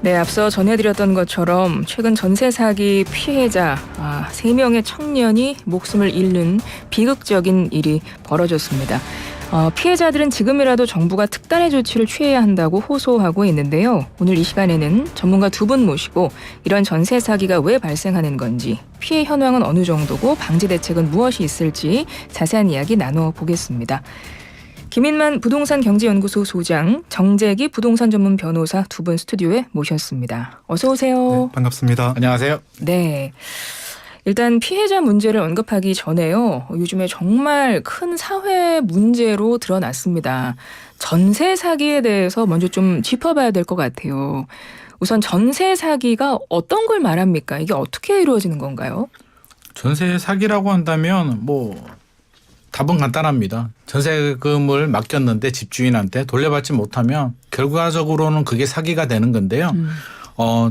네, 앞서 전해드렸던 것처럼 최근 전세 사기 피해자 3명의 청년이 목숨을 잃는 비극적인 일이 벌어졌습니다. 피해자들은 지금이라도 정부가 특단의 조치를 취해야 한다고 호소하고 있는데요. 오늘 이 시간에는 전문가 2분 모시고 이런 전세 사기가 왜 발생하는 건지, 피해 현황은 어느 정도고 방지 대책은 무엇이 있을지 자세한 이야기 나눠보겠습니다. 김인만 부동산 경제연구소 소장, 정재기 부동산 전문 변호사 2분 스튜디오에 모셨습니다. 어서 오세요. 네, 반갑습니다. 안녕하세요. 네. 일단 피해자 문제를 언급하기 전에요. 요즘에 정말 큰 사회 문제로 드러났습니다. 전세 사기에 대해서 먼저 좀 짚어봐야 될 것 같아요. 우선 전세 사기가 어떤 걸 말합니까? 이게 어떻게 이루어지는 건가요? 전세 사기라고 한다면 답은 간단합니다. 전세금을 맡겼는데 집주인한테 돌려받지 못하면 결과적으로는 그게 사기가 되는 건데요.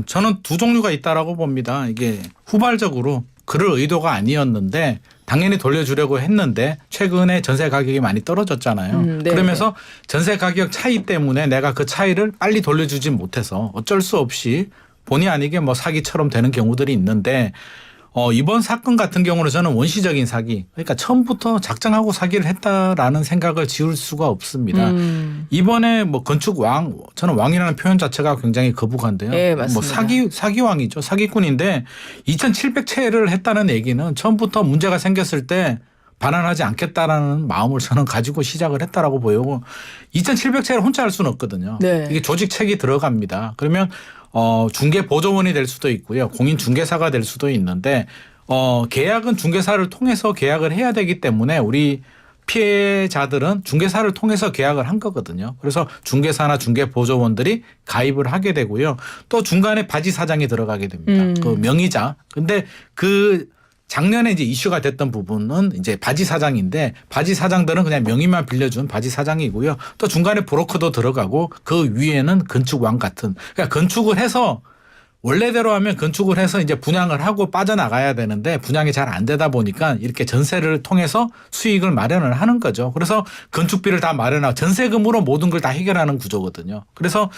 저는 두 종류가 있다라고 봅니다. 이게 후발적으로 그럴 의도가 아니었는데 당연히 돌려주려고 했는데 최근에 전세 가격이 많이 떨어졌잖아요. 그러면서 전세 가격 차이 때문에 내가 그 차이를 빨리 돌려주지 못해서 어쩔 수 없이 본의 아니게 사기처럼 되는 경우들이 있는데 이번 사건 같은 경우는 저는 원시적인 사기, 그러니까 처음부터 작정하고 사기를 했다라는 생각을 지울 수가 없습니다. 이번에 건축 왕, 저는 왕이라는 표현 자체가 굉장히 거북한데요. 네, 맞습니다. 사기왕이죠. 사기꾼인데 2,700채를 했다는 얘기는 처음부터 문제가 생겼을 때 반환하지 않겠다라는 마음을 저는 가지고 시작을 했다라고 보이고 2,700채를 혼자 할 수는 없거든요. 네. 이게 조직책이 들어갑니다. 그러면 중개 보조원이 될 수도 있고요. 공인 중개사가 될 수도 있는데 계약은 중개사를 통해서 계약을 해야 되기 때문에 우리 피해자들은 중개사를 통해서 계약을 한 거거든요. 그래서 중개사나 중개 보조원들이 가입을 하게 되고요. 또 중간에 바지 사장이 들어가게 됩니다. 그 명의자. 근데 작년에 이제 이슈가 됐던 부분은 이제 바지 사장인데 바지 사장들은 그냥 명의만 빌려준 바지 사장이고요. 또 중간에 브로커도 들어가고 그 위에는 건축왕 같은, 그러니까 건축을 해서 원래대로 하면 건축을 해서 이제 분양을 하고 빠져나가야 되는데 분양이 잘 안 되다 보니까 이렇게 전세를 통해서 수익을 마련을 하는 거죠. 그래서 건축비를 다 마련하고 전세금으로 모든 걸 다 해결하는 구조거든요. 그래서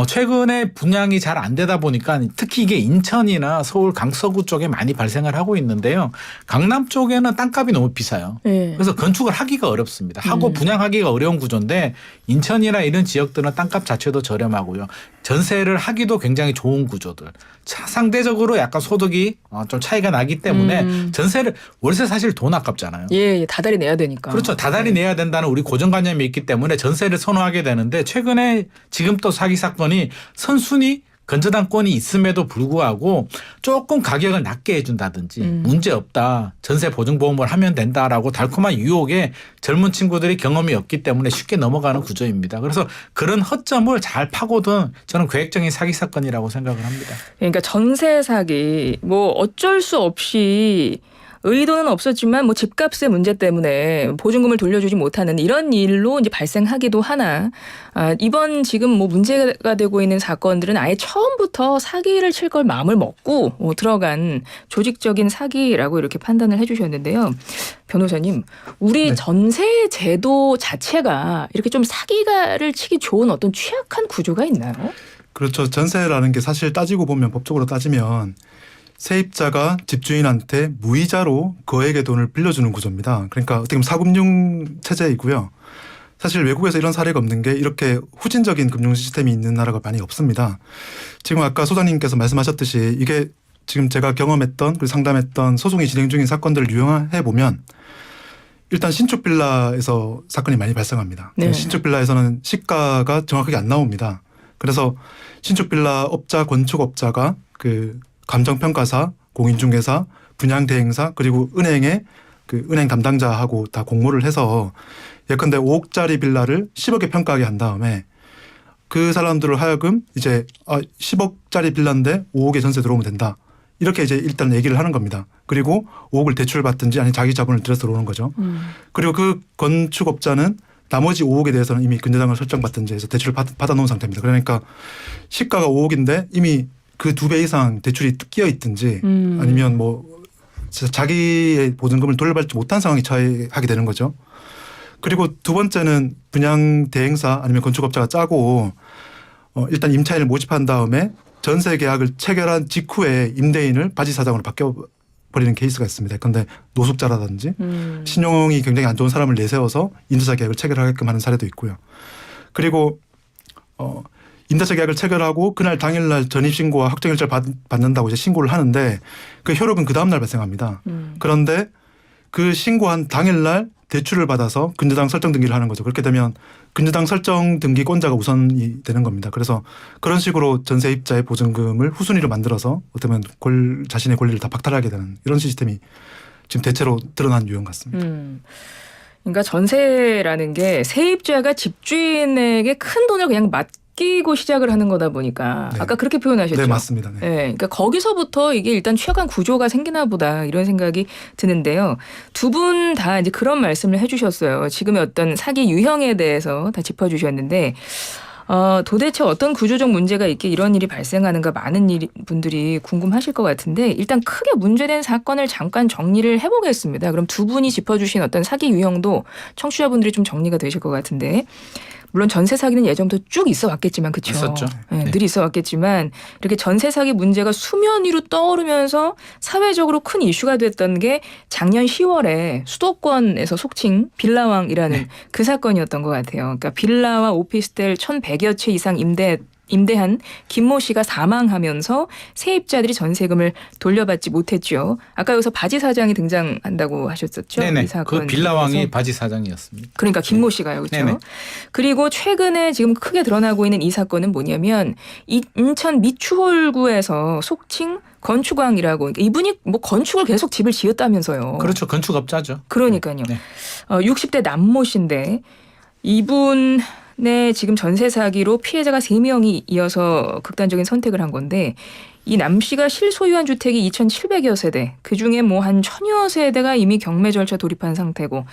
최근에 분양이 잘 안 되다 보니까 특히 이게 인천이나 서울 강서구 쪽에 많이 발생을 하고 있는데요. 강남 쪽에는 땅값이 너무 비싸요. 네. 그래서 건축을 하기가 어렵습니다. 하고 분양하기가 어려운 구조인데 인천이나 이런 지역들은 땅값 자체도 저렴하고요. 전세를 하기도 굉장히 좋은 구조들. 상대적으로 약간 소득이 좀 차이가 나기 때문에 전세를, 월세 사실 돈 아깝잖아요. 예, 다달이 내야 되니까. 그렇죠. 다달이 내야 된다는 우리 고정관념이 있기 때문에 전세를 선호하게 되는데 최근에 지금 또 사기 사건이 선순위 건저당권이 있음에도 불구하고 조금 가격을 낮게 해준다든지 문제없다. 전세 보증보험을 하면 된다라고 달콤한 유혹에 젊은 친구들이 경험이 없기 때문에 쉽게 넘어가는 구조입니다. 그래서 그런 허점을 잘 파고든 저는 계획적인 사기 사건이라고 생각을 합니다. 그러니까 전세 사기 어쩔 수 없이 의도는 없었지만 집값의 문제 때문에 보증금을 돌려주지 못하는 이런 일로 이제 발생하기도 하나, 이번 지금 문제가 되고 있는 사건들은 아예 처음부터 사기를 칠 걸 마음을 먹고 들어간 조직적인 사기라고 이렇게 판단을 해주셨는데요. 변호사님, 우리 네. 전세 제도 자체가 이렇게 좀 사기가를 치기 좋은 어떤 취약한 구조가 있나요? 그렇죠. 전세라는 게 사실 따지고 보면, 법적으로 따지면 세입자가 집주인한테 무이자로 거액의 돈을 빌려주는 구조입니다. 그러니까 어떻게 보면 사금융 체제이고요. 사실 외국에서 이런 사례가 없는 게 이렇게 후진적인 금융 시스템이 있는 나라가 많이 없습니다. 지금 아까 소장님께서 말씀하셨듯이 이게 지금 제가 경험했던 그리고 상담했던 소송이 진행 중인 사건들을 유형해 보면 일단 신축 빌라에서 사건이 많이 발생합니다. 네. 신축 빌라에서는 시가가 정확하게 안 나옵니다. 그래서 신축 빌라 업자, 건축업자가 감정평가사, 공인중개사, 분양대행사, 그리고 은행의 은행 담당자하고 다 공모를 해서 예컨대 5억짜리 빌라를 10억에 평가하게 한 다음에 그 사람들을 하여금 이제 10억짜리 빌라인데 5억에 전세 들어오면 된다. 이렇게 이제 일단 얘기를 하는 겁니다. 그리고 5억을 대출받든지 아니면 자기 자본을 들여서 들어오는 거죠. 그리고 그 건축업자는 나머지 5억에 대해서는 이미 근저당을 설정받든지 해서 대출을 받아놓은 상태입니다. 그러니까 시가가 5억인데 이미 그 2배 이상 대출이 끼어 있든지 아니면 자기의 보증금을 돌려받지 못한 상황에 처하게 되는 거죠. 그리고 두 번째는 분양 대행사 아니면 건축업자가 짜고 일단 임차인을 모집한 다음에 전세 계약을 체결한 직후에 임대인을 바지 사장으로 바뀌어버리는 케이스가 있습니다. 그런데 노숙자라든지 신용이 굉장히 안 좋은 사람을 내세워서 임대차 계약을 체결하게끔 하는 사례도 있고요. 그리고 임대차 계약을 체결하고 그날 당일날 전입신고와 확정일자를 받는다고 이제 신고를 하는데 그 효력은 그 다음날 발생합니다. 그런데 그 신고한 당일날 대출을 받아서 근저당 설정 등기를 하는 거죠. 그렇게 되면 근저당 설정 등기권자가 우선이 되는 겁니다. 그래서 그런 식으로 전세입자의 보증금을 후순위로 만들어서 어떻게 보면 자신의 권리를 다 박탈하게 되는 이런 시스템이 지금 대체로 드러난 유형 같습니다. 그러니까 전세라는 게 세입자가 집주인에게 큰 돈을 그냥 맡기고 시작을 하는 거다 보니까 네. 아까 그렇게 표현하셨죠. 네, 맞습니다. 네. 네, 그러니까 거기서부터 이게 일단 취약한 구조가 생기나 보다 이런 생각이 드는데요. 두 분 다 이제 그런 말씀을 해주셨어요. 지금의 어떤 사기 유형에 대해서 다 짚어주셨는데 도대체 어떤 구조적 문제가 있게 이런 일이 발생하는가 많은 분들이 궁금하실 것 같은데 일단 크게 문제된 사건을 잠깐 정리를 해보겠습니다. 그럼 두 분이 짚어주신 어떤 사기 유형도 청취자분들이 좀 정리가 되실 것 같은데 물론 전세 사기는 예전부터 쭉 있어 왔겠지만 그렇죠. 있었죠. 네, 네. 늘 있어 왔겠지만 이렇게 전세 사기 문제가 수면 위로 떠오르면서 사회적으로 큰 이슈가 됐던 게 작년 10월에 수도권에서 속칭 빌라왕이라는 네. 그 사건이었던 것 같아요. 그러니까 빌라와 오피스텔 1,100여 채 이상 임대한 김모 씨가 사망하면서 세입자들이 전세금을 돌려받지 못했죠. 아까 여기서 바지 사장이 등장한다고 하셨었죠. 네네. 이 사건 그 빌라왕이 중에서. 바지 사장이었습니다. 그러니까 김모 씨가요. 그렇죠. 네네. 그리고 최근에 지금 크게 드러나고 있는 이 사건은 뭐냐면 인천 미추홀구에서 속칭 건축왕이라고 그러니까 이분이 뭐 건축을 계속 집을 지었다면서요. 그렇죠. 건축업자죠. 그러니까요. 네. 60대 남모 씨인데 이분의 지금 전세 사기로 피해자가 3명이 이어서 극단적인 선택을 한 건데 이 남 씨가 실소유한 주택이 2,700여 세대 그중에 뭐 한 1,000여 세대가 이미 경매 절차 돌입한 상태고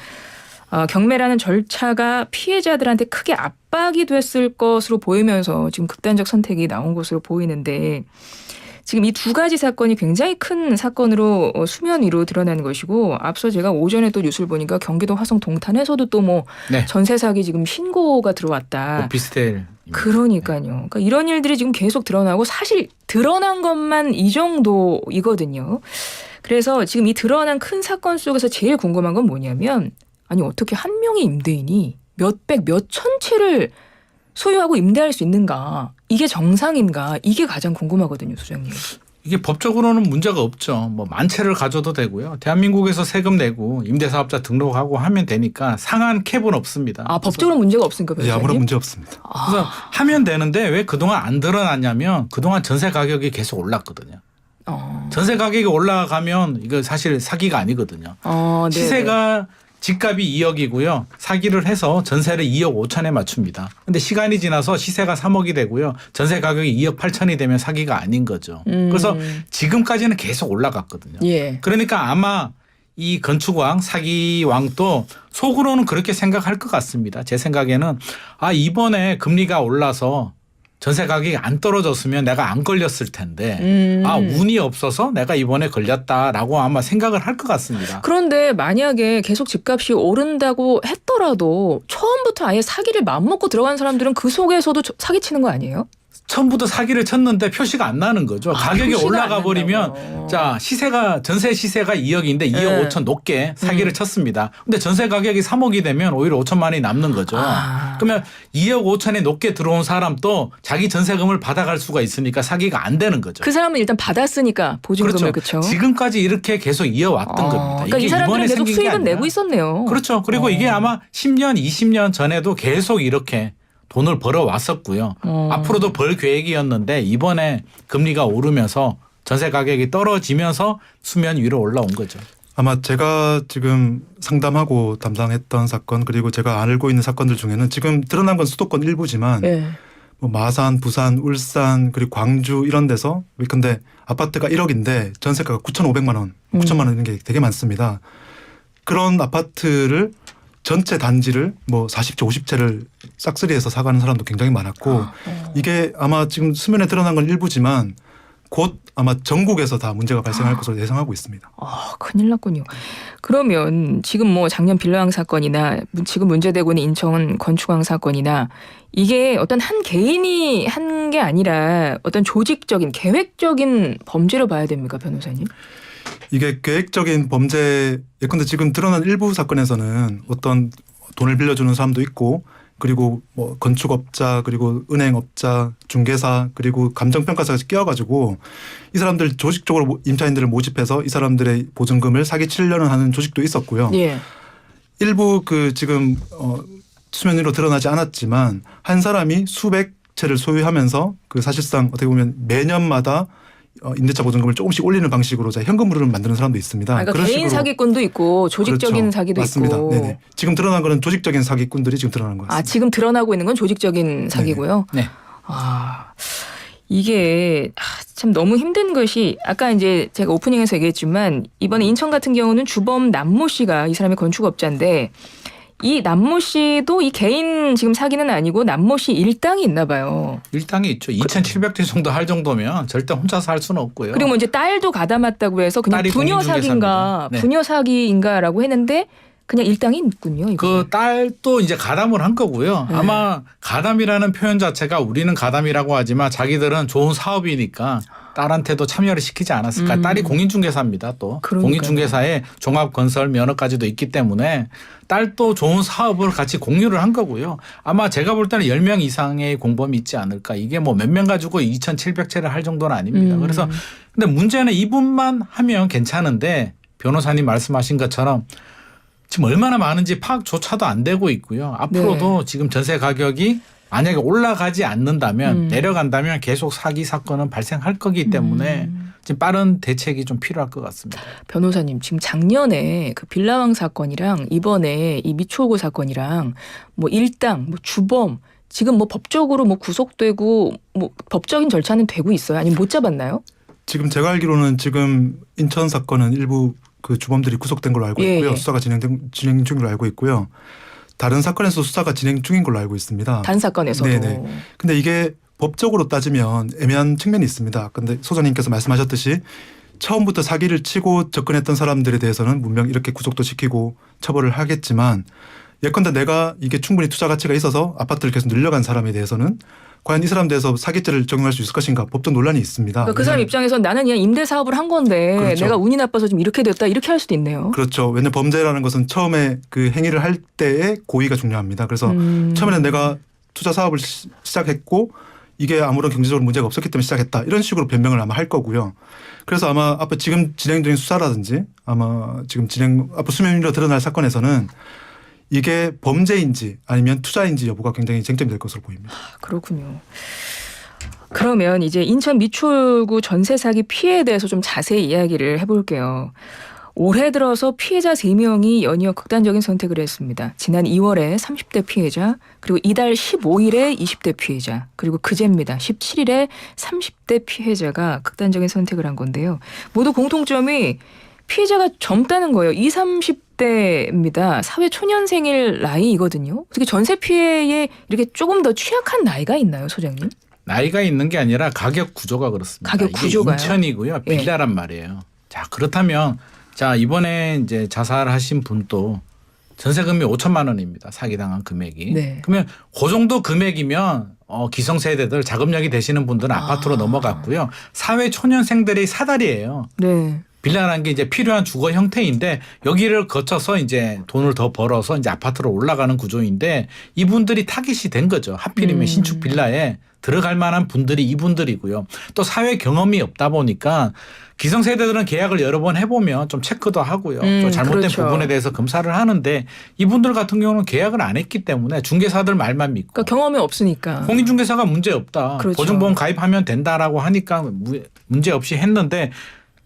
경매라는 절차가 피해자들한테 크게 압박이 됐을 것으로 보이면서 지금 극단적 선택이 나온 것으로 보이는데 지금 이 두 가지 사건이 굉장히 큰 사건으로 수면 위로 드러나는 것이고 앞서 제가 오전에 또 뉴스를 보니까 경기도 화성 동탄에서도 또 뭐 네. 전세 사기 지금 신고가 들어왔다. 오피스텔. 그러니까요. 그러니까 이런 일들이 지금 계속 드러나고 사실 드러난 것만 이 정도이거든요. 그래서 지금 이 드러난 큰 사건 속에서 제일 궁금한 건 뭐냐면 아니 어떻게 한 명의 임대인이 몇백 몇천 채를 소유하고 임대할 수 있는가? 이게 정상인가? 이게 가장 궁금하거든요, 소장님. 이게 법적으로는 문제가 없죠. 뭐 만채를 가져도 되고요. 대한민국에서 세금 내고 임대사업자 등록하고 하면 되니까 상한 캡은 없습니다. 법적으로 문제가 없으니까 네, 변호사님. 아무런 문제 없습니다. 그래서 하면 되는데 왜 그동안 안 드러났냐면 그동안 전세 가격이 계속 올랐거든요. 전세 가격이 올라가면 이거 사실 사기가 아니거든요. 네네. 시세가 집값이 2억이고요. 사기를 해서 전세를 2억 5천에 맞춥니다. 근데 시간이 지나서 시세가 3억이 되고요. 전세 가격이 2억 8천이 되면 사기가 아닌 거죠. 그래서 지금까지는 계속 올라갔거든요. 예. 그러니까 아마 이 건축왕, 사기왕도 속으로는 그렇게 생각할 것 같습니다. 제 생각에는 이번에 금리가 올라서 전세 가격이 안 떨어졌으면 내가 안 걸렸을 텐데 운이 없어서 내가 이번에 걸렸다라고 아마 생각을 할 것 같습니다. 그런데 만약에 계속 집값이 오른다고 했더라도 처음부터 아예 사기를 마음먹고 들어간 사람들은 그 속에서도 사기치는 거 아니에요? 처음부터 사기를 쳤는데 표시가 안 나는 거죠. 가격이 표시가 올라가 안 버리면 난다고요. 자 시세가 전세 시세가 2억인데 2억 네. 5천 높게 사기를 쳤습니다. 근데 전세 가격이 3억이 되면 오히려 5천만 원이 남는 거죠. 그러면 2억 5천에 높게 들어온 사람도 자기 전세금을 받아갈 수가 있으니까 사기가 안 되는 거죠. 그 사람은 일단 받았으니까 보증금을 그렇죠. 지금까지 이렇게 계속 이어왔던 겁니다. 그러니까 이 사람들은 계속 수익은 내고 있었네요. 그렇죠. 그리고 이게 아마 10년, 20년 전에도 계속 이렇게 돈을 벌어왔었고요. 앞으로도 벌 계획이었는데 이번에 금리가 오르면서 전세 가격이 떨어지면서 수면 위로 올라온 거죠. 아마 제가 지금 상담하고 담당했던 사건 그리고 제가 알고 있는 사건들 중에는 지금 드러난 건 수도권 일부지만 네. 뭐 마산, 부산, 울산 그리고 광주 이런 데서 근데 아파트가 1억인데 전세가가 9,500만 원, 9천만 원 이런 게 되게 많습니다. 그런 아파트를 전체 단지를 뭐 40채, 50채를 싹쓸이해서 사가는 사람도 굉장히 많았고 이게 아마 지금 수면에 드러난 건 일부지만 곧 아마 전국에서 다 문제가 발생할 것으로 예상하고 있습니다. 큰일 났군요. 그러면 지금 뭐 작년 빌라왕 사건이나 지금 문제되고 있는 인천 건축왕 사건이나 이게 어떤 한 개인이 한 게 아니라 어떤 조직적인 계획적인 범죄로 봐야 됩니까, 변호사님? 이게 계획적인 범죄 예컨대 지금 드러난 일부 사건에서는 어떤 돈을 빌려주는 사람도 있고 그리고 뭐 건축업자 그리고 은행업자 중개사 그리고 감정평가사까지 끼어가지고 이 사람들 조직적으로 임차인들을 모집해서 이 사람들의 보증금을 사기치려는 하는 조직도 있었고요. 예. 일부 그 지금 수면 위로 드러나지 않았지만 한 사람이 수백 채를 소유하면서 그 사실상 어떻게 보면 매년마다 임대차 보증금을 조금씩 올리는 방식으로 현금으로를 만드는 사람도 있습니다. 그러니까 그런 개인 식으로. 사기꾼도 있고 조직적인 그렇죠. 사기도 맞습니다. 있고. 네네. 지금 드러난 거는 조직적인 사기꾼들이 지금 드러난 것 같습니다. 지금 드러나고 있는 건 조직적인 사기고요. 네. 이게 참 너무 힘든 것이 아까 이제 제가 오프닝에서 얘기했지만 이번에 인천 같은 경우는 주범 남모 씨가 이 사람의 건축업자인데 이 남모 씨도 이 개인 지금 사기는 아니고 남모 씨 일당이 있나 봐요. 일당이 있죠. 2,700대 정도 할 정도면 절대 혼자서 할 수는 없고요. 그리고 뭐 이제 딸도 가담았다고 해서 그냥 딸이 부녀 사기인가 공인중개사입니다. 네. 부녀 사기인가라고 했는데 그냥 일당이 있군요. 이거. 그 딸도 이제 가담을 한 거고요. 네. 아마 가담이라는 표현 자체가 우리는 가담이라고 하지만 자기들은 좋은 사업이니까 딸한테도 참여를 시키지 않았을까. 딸이 공인중개사입니다. 또 그러니까요. 공인중개사에 종합건설 면허까지도 있기 때문에 딸도 좋은 사업을 같이 공유를 한 거고요. 아마 제가 볼 때는 10명 이상의 공범이 있지 않을까. 이게 뭐 몇 명 가지고 2,700채를 할 정도는 아닙니다. 그래서 근데 문제는 이분만 하면 괜찮은데 변호사님 말씀하신 것처럼 지금 얼마나 많은지 파악조차도 안 되고 있고요. 앞으로도 지금 전세 가격이 만약에 올라가지 않는다면 내려간다면 계속 사기 사건은 발생할 거기 때문에 지금 빠른 대책이 좀 필요할 것 같습니다. 변호사님 지금 작년에 그 빌라왕 사건이랑 이번에 이 미추홀구 사건이랑 뭐 일당, 뭐 주범 지금 뭐 법적으로 뭐 구속되고 뭐 법적인 절차는 되고 있어요? 아니면 못 잡았나요? 지금 제가 알기로는 지금 인천 사건은 일부 그 주범들이 구속된 걸로 알고 있고요. 예. 수사가 진행 중인 걸로 알고 있고요. 다른 사건에서 수사가 진행 중인 걸로 알고 있습니다. 단 사건에서도. 네네. 근데 이게 법적으로 따지면 애매한 측면이 있습니다. 근데 소장님께서 말씀하셨듯이 처음부터 사기를 치고 접근했던 사람들에 대해서는 분명 이렇게 구속도 시키고 처벌을 하겠지만 예컨대 내가 이게 충분히 투자 가치가 있어서 아파트를 계속 늘려간 사람에 대해서는 과연 이 사람 대해서 사기죄를 적용할 수 있을 것인가 법적 논란이 있습니다. 그러니까 그 사람 입장에선 나는 그냥 임대 사업을 한 건데 그렇죠. 내가 운이 나빠서 좀 이렇게 됐다 이렇게 할 수도 있네요. 그렇죠. 왜냐하면 범죄라는 것은 처음에 그 행위를 할 때의 고의가 중요합니다. 그래서 처음에는 내가 투자 사업을 시작했고 이게 아무런 경제적으로 문제가 없었기 때문에 시작했다. 이런 식으로 변명을 아마 할 거고요. 그래서 아마 앞으로 지금 진행 중인 수사라든지 아마 지금 앞으로 수면 위로 드러날 사건에서는 이게 범죄인지 아니면 투자인지 여부가 굉장히 쟁점이 될 것으로 보입니다. 그렇군요. 그러면 이제 인천 미추홀구 전세 사기 피해에 대해서 좀 자세히 이야기를 해볼게요. 올해 들어서 피해자 3명이 연이어 극단적인 선택을 했습니다. 지난 2월에 30대 피해자, 그리고 이달 15일에 20대 피해자, 그리고 그제입니다. 17일에 30대 피해자가 극단적인 선택을 한 건데요. 모두 공통점이 피해자가 젊다는 거예요. 20, 30대입니다. 사회 초년생일 나이거든요. 어떻게 전세 피해에 이렇게 조금 더 취약한 나이가 있나요, 소장님? 나이가 있는 게 아니라 가격 구조가 그렇습니다. 가격 이게 구조가요? 인천이고요. 빌라란 말이에요. 자, 그렇다면 자, 이번에 이제 자살하신 분도 전세금이 5천만 원입니다. 사기당한 금액이. 네. 그러면 그 정도 금액이면 기성세대들 자금력이 되시는 분들은 아파트로 넘어갔고요. 사회 초년생들의 사다리예요. 네. 빌라라는 게 이제 필요한 주거 형태인데 여기를 거쳐서 이제 돈을 더 벌어서 이제 아파트로 올라가는 구조인데 이분들이 타깃이 된 거죠. 하필이면 신축 빌라에 들어갈 만한 분들이 이분들이고요. 또 사회 경험이 없다 보니까 기성세대들은 계약을 여러 번 해보면 좀 체크도 하고요. 또 잘못된 그렇죠. 부분에 대해서 검사를 하는데 이분들 같은 경우는 계약을 안 했기 때문에 중개사들 말만 믿고 그러니까 경험이 없으니까. 공인중개사가 문제 없다. 그렇죠. 보증보험 가입하면 된다라고 하니까 문제 없이 했는데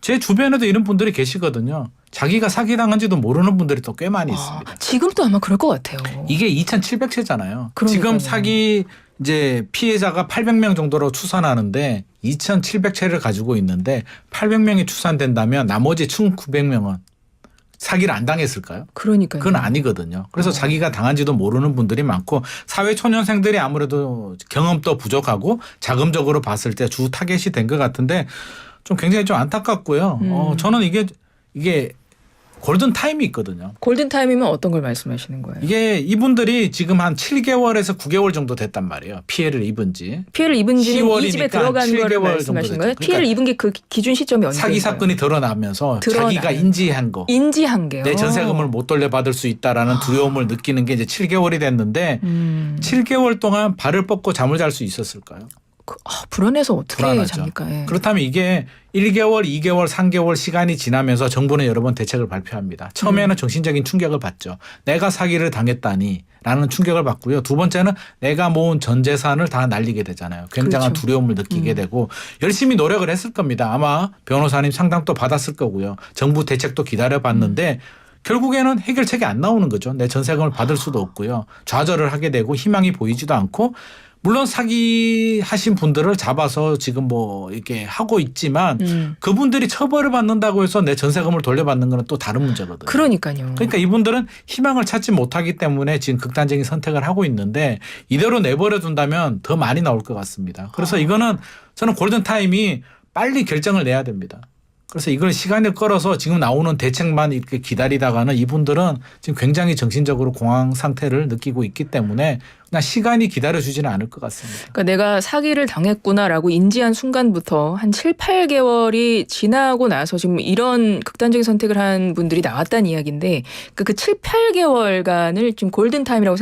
제 주변에도 이런 분들이 계시거든요. 자기가 사기당한지도 모르는 분들이 또 꽤 많이 있습니다. 지금도 아마 그럴 것 같아요. 이게 2,700채잖아요. 그러니까요. 지금 사기 이제 피해자가 800명 정도로 추산하는데 2,700채를 가지고 있는데 800명이 추산된다면 나머지 1,900명은 사기를 안 당했을까요? 그러니까요. 그건 아니거든요. 그래서 자기가 당한지도 모르는 분들이 많고 사회 초년생들이 아무래도 경험도 부족하고 자금적으로 봤을 때 주 타겟이 된 것 같은데 좀 굉장히 좀 안타깝고요. 저는 이게 골든 타임이 있거든요. 골든 타임이면 어떤 걸 말씀하시는 거예요? 이게 이분들이 지금 한 7개월에서 9개월 정도 됐단 말이에요. 피해를 입은 지. 피해를 입은 지는 이 집에 10월이니까 들어간 거를 7개월 말씀하시는 정도 거예요? 됐죠. 피해를 입은 게 그 기준 시점이 언제인가요? 사기 사건이 드러나면서 자기가 인지한 거. 인지한 게요. 내 전세금을 못 돌려받을 수 있다라는 두려움을 느끼는 게 이제 7개월이 됐는데 7개월 동안 발을 뻗고 잠을 잘 수 있었을까요? 불안해서 어떻게 불안하죠. 잡니까? 예. 그렇다면 이게 1개월, 2개월, 3개월 시간이 지나면서 정부는 여러 번 대책을 발표합니다. 처음에는 정신적인 충격을 받죠. 내가 사기를 당했다니 라는 충격을 받고요. 두 번째는 내가 모은 전 재산을 다 날리게 되잖아요. 굉장한 그렇죠. 두려움을 느끼게 되고 열심히 노력을 했을 겁니다. 아마 변호사님 상담도 받았을 거고요. 정부 대책도 기다려봤는데 결국에는 해결책이 안 나오는 거죠. 내 전세금을 받을 수도 없고요. 좌절을 하게 되고 희망이 보이지도 않고 물론 사기하신 분들을 잡아서 지금 뭐 이렇게 하고 있지만 그분들이 처벌을 받는다고 해서 내 전세금을 돌려받는 건 또 다른 문제거든요. 그러니까요. 그러니까 이분들은 희망을 찾지 못하기 때문에 지금 극단적인 선택을 하고 있는데 이대로 내버려 둔다면 더 많이 나올 것 같습니다. 그래서 이거는 저는 골든타임이 빨리 결정을 내야 됩니다. 그래서 이걸 시간을 끌어서 지금 나오는 대책만 이렇게 기다리다가는 이분들은 지금 굉장히 정신적으로 공황 상태를 느끼고 있기 때문에 그냥 시간이 기다려주지는 않을 것 같습니다. 그러니까 내가 사기를 당했구나라고 인지한 순간부터 한 7, 8개월이 지나고 나서 지금 이런 극단적인 선택을 한 분들이 나왔다는 이야기인데 그 7, 8개월간을 지금 골든타임이라고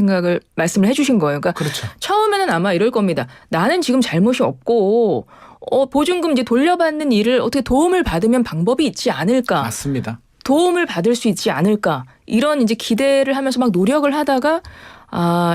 말씀을 해 주신 거예요. 그러니까 그렇죠. 처음에는 아마 이럴 겁니다. 나는 지금 잘못이 없고 보증금 이제 돌려받는 일을 어떻게 도움을 받으면 방법이 있지 않을까. 맞습니다. 도움을 받을 수 있지 않을까. 이런 이제 기대를 하면서 막 노력을 하다가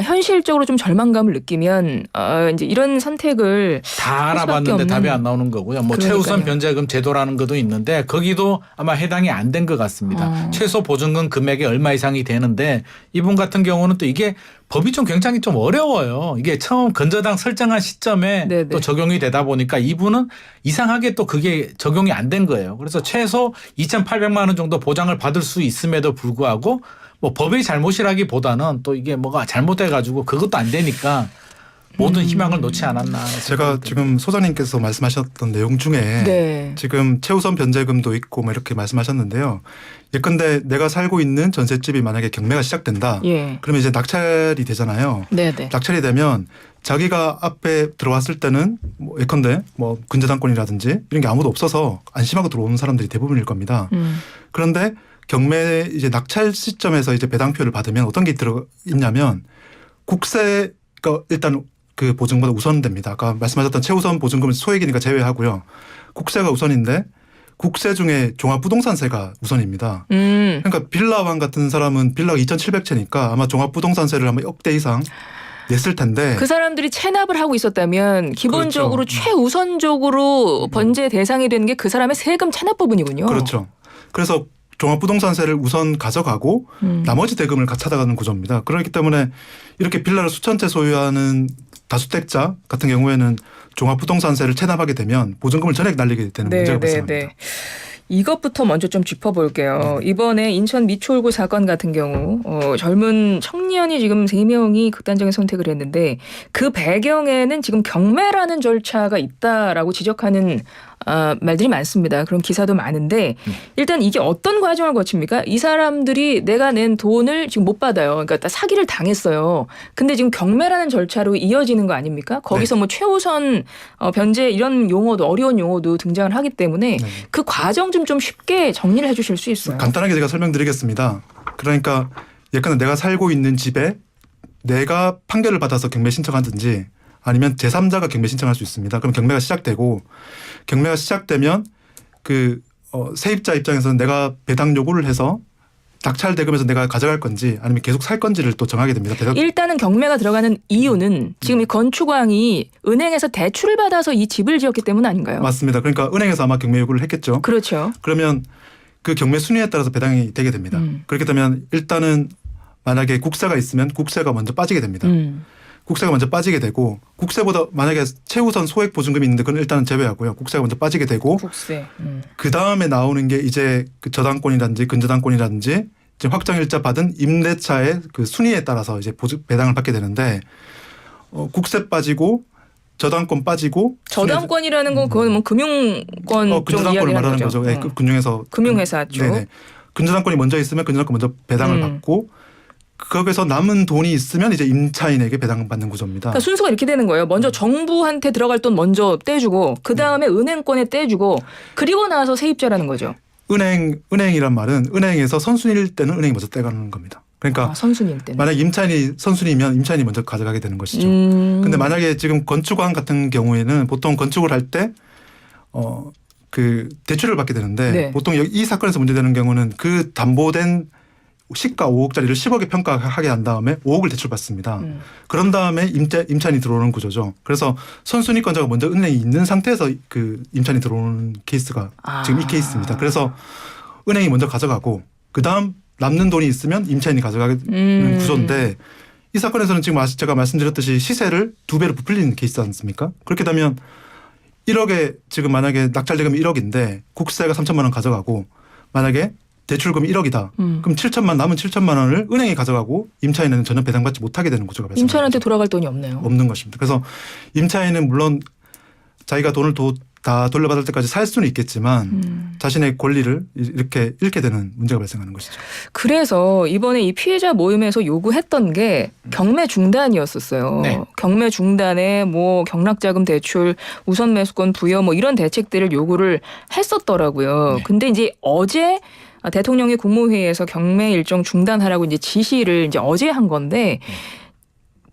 현실적으로 좀 절망감을 느끼면 이제 이런 선택을 다 할 수밖에 알아봤는데 없는. 답이 안 나오는 거고요. 뭐 그러니까요. 최우선 변제금 제도라는 것도 있는데 거기도 아마 해당이 안 된 것 같습니다. 최소 보증금 금액이 얼마 이상이 되는데 이분 같은 경우는 또 이게 법이 좀 굉장히 좀 어려워요. 이게 처음 건저당 설정한 시점에 네네. 또 적용이 되다 보니까 이분은 이상하게 또 그게 적용이 안 된 거예요. 그래서 최소 2,800만 원 정도 보장을 받을 수 있음에도 불구하고 뭐 법의 잘못이라기보다는 또 이게 뭐가 잘못돼가지고 그것도 안 되니까 모든 희망을 놓지 않았나. 제가 지금 소장님께서 말씀하셨던 내용 중에 네. 지금 최우선 변제금도 있고 뭐 이렇게 말씀하셨는데요. 예컨대 내가 살고 있는 전셋집이 만약에 경매가 시작된다. 예. 그러면 이제 낙찰이 되잖아요. 네네. 낙찰이 되면 자기가 앞에 들어왔을 때는 뭐 예컨대 뭐 근저당권이라든지 이런 게 아무도 없어서 안심하고 들어오는 사람들이 대부분일 겁니다. 그런데 경매 이제 낙찰 시점에서 이제 배당표를 받으면 어떤 게 들어 있냐면 국세가 일단 그 보증보다 우선됩니다. 아까 말씀하셨던 최우선 보증금은 소액이니까 제외하고요. 국세가 우선인데 국세 중에 종합부동산세가 우선입니다. 그러니까 빌라왕 같은 사람은 빌라가 2,700채니까 아마 종합부동산세를 아마 억대 이상 냈을 텐데 그 사람들이 체납을 하고 있었다면 기본적으로 그렇죠. 최우선적으로 번제 대상이 되는 게 그 사람의 세금 체납 부분이군요. 그렇죠. 그래서 종합부동산세를 우선 가져가고 나머지 대금을 찾아가는 구조입니다. 그렇기 때문에 이렇게 빌라를 수천 채 소유하는 다주택자 같은 경우에는 종합부동산세를 체납하게 되면 보증금을 전액 날리게 되는 문제가 발생합니다. 이것부터 먼저 좀 짚어볼게요. 이번에 인천 미추홀구 사건 같은 경우 젊은 청년이 지금 3명이 극단적인 선택을 했는데 그 배경에는 지금 경매라는 절차가 있다라고 지적하는 말들이 많습니다. 그런 기사도 많은데 일단 이게 어떤 과정을 거칩니까? 이 사람들이 내가 낸 돈을 지금 못 받아요. 그러니까 사기를 당했어요. 근데 지금 경매라는 절차로 이어지는 거 아닙니까? 거기서 뭐 최우선 변제 이런 용어도 어려운 용어도 등장을 하기 때문에 그 과정 좀 쉽게 정리를 해 주실 수 있어요. 간단하게 제가 설명드리겠습니다. 그러니까 예컨대 내가 살고 있는 집에 내가 판결을 받아서 경매 신청하든지 아니면 제3자가 경매 신청할 수 있습니다. 그럼 경매가 시작되고 경매가 시작되면 그 세입자 입장에서는 내가 배당 요구를 해서 낙찰 대금에서 내가 가져갈 건지 아니면 계속 살 건지를 또 정하게 됩니다. 일단은 경매가 들어가는 이유는 지금 이 건축왕이 은행에서 대출을 받아서 이 집을 지었기 때문 아닌가요? 맞습니다. 그러니까 은행에서 아마 경매 요구를 했겠죠. 그렇죠. 그러면 그 경매 순위에 따라서 배당이 되게 됩니다. 그렇게 되면 일단은 만약에 국세가 있으면 국세가 먼저 빠지게 됩니다. 국세가 먼저 빠지게 되고 국세보다 만약에 최우선 소액 보증금이 있는데 그건 일단은 제외하고요. 국세가 먼저 빠지게 되고 국세. 그 다음에 나오는 게 이제 그 저당권이라든지 근저당권이라든지 이제 확정일자 받은 임대차의 그 순위에 따라서 이제 배당을 받게 되는데 국세 빠지고 저당권 빠지고 저당권이라는 건 그건 뭐 금융권 쪽 근저당권을 이야기를 말하는 하는 거죠. 네, 금융에서 금융회사 쪽. 네네. 근저당권이 먼저 있으면 근저당권 먼저 배당을 받고 거기서 남은 돈이 있으면 이제 임차인에게 배당을 받는 구조입니다. 그러니까 순서가 이렇게 되는 거예요. 먼저 정부한테 들어갈 돈 먼저 떼주고 그 다음에 은행권에 떼주고 그리고 나서 세입자라는 거죠. 은행이란 말은 은행에서 선순위일 때는 은행이 먼저 떼가는 겁니다. 그러니까 선순위일 때는. 만약 임차인이 선순위면 임차인이 먼저 가져가게 되는 것이죠. 근데 만약에 지금 건축왕 같은 경우에는 보통 건축을 할 때 그 대출을 받게 되는데 네. 보통 이 사건에서 문제되는 경우는 그 담보된 시가 5억짜리를 10억에 평가하게 한 다음에 5억을 대출받습니다. 그런 다음에 임차인이 들어오는 구조죠. 그래서 선순위권자가 먼저 은행이 있는 상태에서 그 임차인이 들어오는 케이스가 지금 이 케이스입니다. 그래서 은행이 먼저 가져가고 그다음 남는 돈이 있으면 임차인이 가져가는 구조인데 이 사건에서는 지금 제가 말씀드렸듯이 시세를 2배로 부풀리는 케이스 않습니까? 그렇게 되면 1억에 지금 만약에 낙찰대금이 1억인데 국세가 3천만 원 가져가고 만약에 대출금이 1억이다. 그럼 남은 7천만 원을 은행이 가져가고 임차인은 전혀 배당받지 못하게 되는 구조가 발생합니다. 임차인한테 돌아갈 돈이 없네요. 없는 것입니다. 그래서 임차인은 물론 자기가 돈을 다 돌려받을 때까지 살 수는 있겠지만 자신의 권리를 이렇게 잃게 되는 문제가 발생하는 것이죠. 그래서 이번에 이 피해자 모임에서 요구했던 게 경매 중단이었었어요. 네. 경매 중단에 뭐 경락자금 대출, 우선 매수권 부여 뭐 이런 대책들을 요구를 했었더라고요. 네. 근데 이제 어제 대통령이 국무회의에서 경매 일정 중단하라고 이제 지시를 이제 어제 한 건데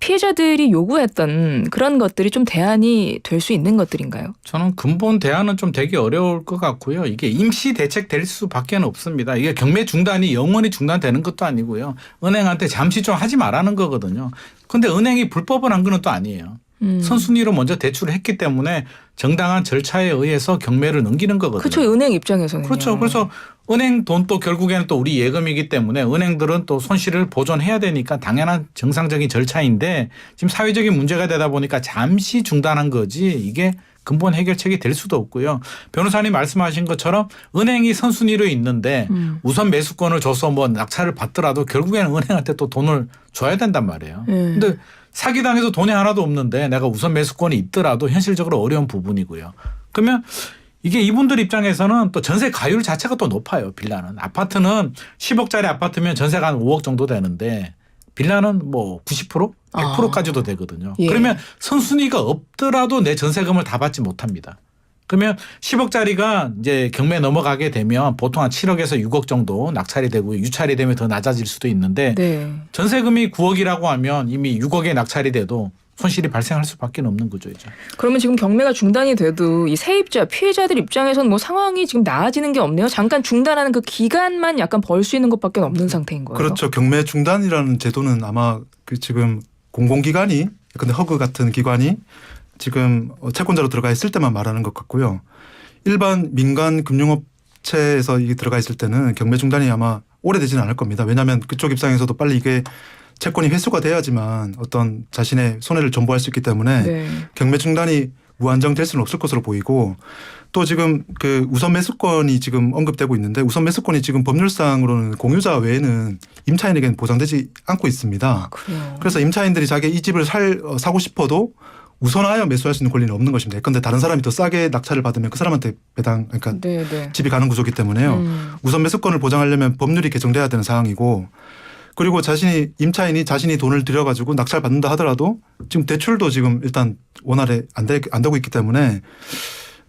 피해자들이 요구했던 그런 것들이 좀 대안이 될 수 있는 것들인가요? 저는 근본 대안은 좀 되기 어려울 것 같고요. 이게 임시 대책 될 수밖에 없습니다. 이게 경매 중단이 영원히 중단되는 것도 아니고요. 은행한테 잠시 좀 하지 말라는 거거든요. 그런데 은행이 불법을 한 건 또 아니에요. 선순위로 먼저 대출을 했기 때문에 정당한 절차에 의해서 경매를 넘기는 거거든요. 그렇죠. 은행 입장에서는. 그렇죠. 그래서 은행 돈도 결국에는 또 우리 예금이기 때문에 은행들은 또 손실을 보존해야 되니까 당연한 정상적인 절차인데 지금 사회적인 문제가 되다 보니까 잠시 중단한 거지 이게 근본 해결책이 될 수도 없고요. 변호사님 말씀하신 것처럼 은행이 선순위로 있는데 우선 매수권을 줘서 뭐 낙찰을 받더라도 결국에는 은행한테 또 돈을 줘야 된단 말이에요. 근데 사기당해서 돈이 하나도 없는데 내가 우선 매수권이 있더라도 현실적으로 어려운 부분이고요. 그러면 이게 이분들 입장에서는 또 전세 가율 자체가 또 높아요. 빌라는. 아파트는 10억짜리 아파트면 전세가 한 5억 정도 되는데 빌라는 뭐 90%? 100%까지도 되거든요. 예. 그러면 선순위가 없더라도 내 전세금을 다 받지 못합니다. 그러면 10억짜리가 이제 경매 넘어가게 되면 보통 한 7억에서 6억 정도 낙찰이 되고 유찰이 되면 더 낮아질 수도 있는데 네. 전세금이 9억이라고 하면 이미 6억에 낙찰이 돼도 손실이 발생할 수밖에 없는 거죠. 이제. 그러면 지금 경매가 중단이 돼도 이 세입자, 피해자들 입장에서는 뭐 상황이 지금 나아지는 게 없네요. 잠깐 중단하는 그 기간만 약간 벌 수 있는 것밖에 없는 상태인 거예요. 그렇죠. 경매 중단이라는 제도는 아마 그 지금 공공기관이 근데 허그 같은 기관이 지금 채권자로 들어가 있을 때만 말하는 것 같고요. 일반 민간 금융업체에서 이게 들어가 있을 때는 경매 중단이 아마 오래되지는 않을 겁니다. 왜냐하면 그쪽 입장에서도 빨리 이게 채권이 회수가 돼야지만 어떤 자신의 손해를 존보할 수 있기 때문에 네. 경매 중단이 무한정될 수는 없을 것으로 보이고 또 지금 그 우선 매수권이 지금 언급되고 있는데 우선 매수권이 지금 법률상으로는 공유자 외에는 임차인에게는 보장되지 않고 있습니다. 그래요. 그래서 임차인들이 자기 이 집을 사고 싶어도 우선하여 매수할 수 있는 권리는 없는 것입니다. 그런데 다른 사람이 더 싸게 낙찰을 받으면 그 사람한테 그러니까 네. 집이 가는 구조이기 때문에요. 우선 매수권을 보장하려면 법률이 개정돼야 되는 상황이고 그리고 임차인이 자신이 돈을 들여가지고 낙찰 받는다 하더라도 지금 대출도 지금 일단 원활히 안 되고 있기 때문에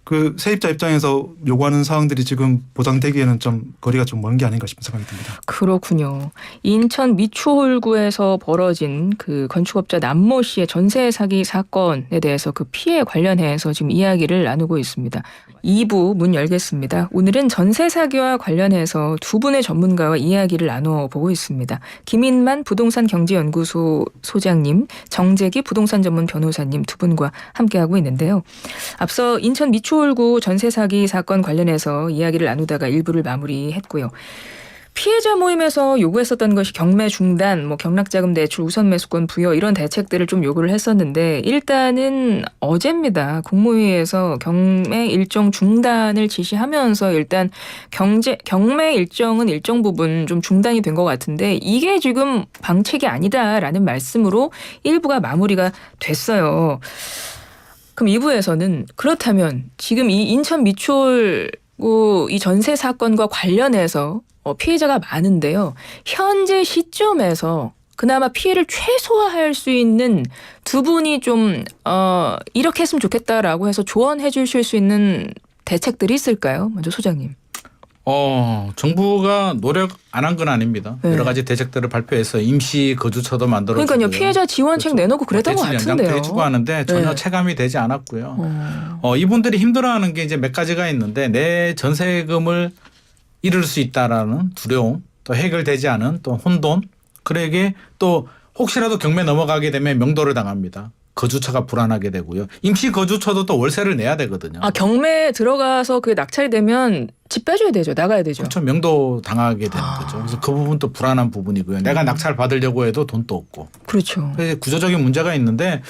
그 세입자 입장에서 요구하는 사항들이 지금 보장되기에는 좀 거리가 좀 먼 게 아닌가 싶은 생각이 듭니다. 그렇군요. 인천 미추홀구에서 벌어진 그 건축업자 남모 씨의 전세 사기 사건에 대해서 그 피해 관련해서 지금 이야기를 나누고 있습니다. 2부 문 열겠습니다. 오늘은 전세 사기와 관련해서 두 분의 전문가와 이야기를 나누어 보고 있습니다. 김인만 부동산 경제연구소 소장님, 정재기 부동산 전문 변호사님 두 분과 함께하고 있는데요. 앞서 인천 미추홀구 전세 사기 사건 관련해서 이야기를 나누다가 1부를 마무리했고요. 피해자 모임에서 요구했었던 것이 경매 중단, 뭐 경락자금 대출, 우선 매수권 부여 이런 대책들을 좀 요구를 했었는데 일단은 어제입니다. 국무회의에서 경매 일정 중단을 지시하면서 일단 경매 일정은 일정 부분 좀 중단이 된 것 같은데 이게 지금 방책이 아니다라는 말씀으로 일부가 마무리가 됐어요. 그럼 2부에서는 그렇다면 지금 이 인천 미추홀 이 전세 사건과 관련해서 피해자가 많은데요. 현재 시점에서 그나마 피해를 최소화할 수 있는 두 분이 좀 이렇게 했으면 좋겠다라고 해서 조언해 주실 수 있는 대책들이 있을까요? 먼저 소장님. 정부가 노력 안 한 건 아닙니다. 네. 여러 가지 대책들을 발표해서 임시 거주처도 만들어주고요. 그러니까요. 피해자 지원책 그렇죠. 내놓고 그랬던 것 대출 같은데요. 연장도 해주고 하는데 전혀 네. 체감이 되지 않았고요. 이분들이 힘들어하는 게 이제 몇 가지가 있는데 내 전세금을 잃을 수 있다라는 두려움, 또 해결되지 않은 또 혼돈, 그러게 또 혹시라도 경매 넘어가게 되면 명도를 당합니다. 거주처가 불안하게 되고요. 임시 거주처도 또 월세를 내야 되거든요. 아 경매에 들어가서 그게 낙찰이 되면 집 빼줘야 되죠. 나가야 되죠. 그렇죠. 명도 당하게 되는 거죠. 그래서 그 부분도 불안한 부분이고요. 내가 낙찰 받으려고 해도 돈도 없고. 그렇죠. 그래서 구조적인 문제가 있는데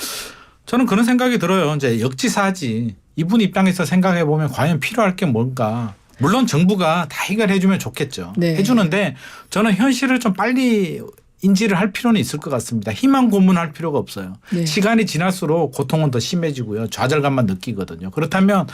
저는 그런 생각이 들어요. 이제 역지사지. 이분 입장에서 생각해 보면 과연 필요할 게 뭔가. 물론 정부가 다 해결해 주면 좋겠죠. 네. 해주는데 저는 현실을 좀 빨리 인지를 할 필요는 있을 것 같습니다. 희망 고문할 필요가 없어요. 네. 시간이 지날수록 고통은 더 심해지고요. 좌절감만 느끼거든요. 그렇다면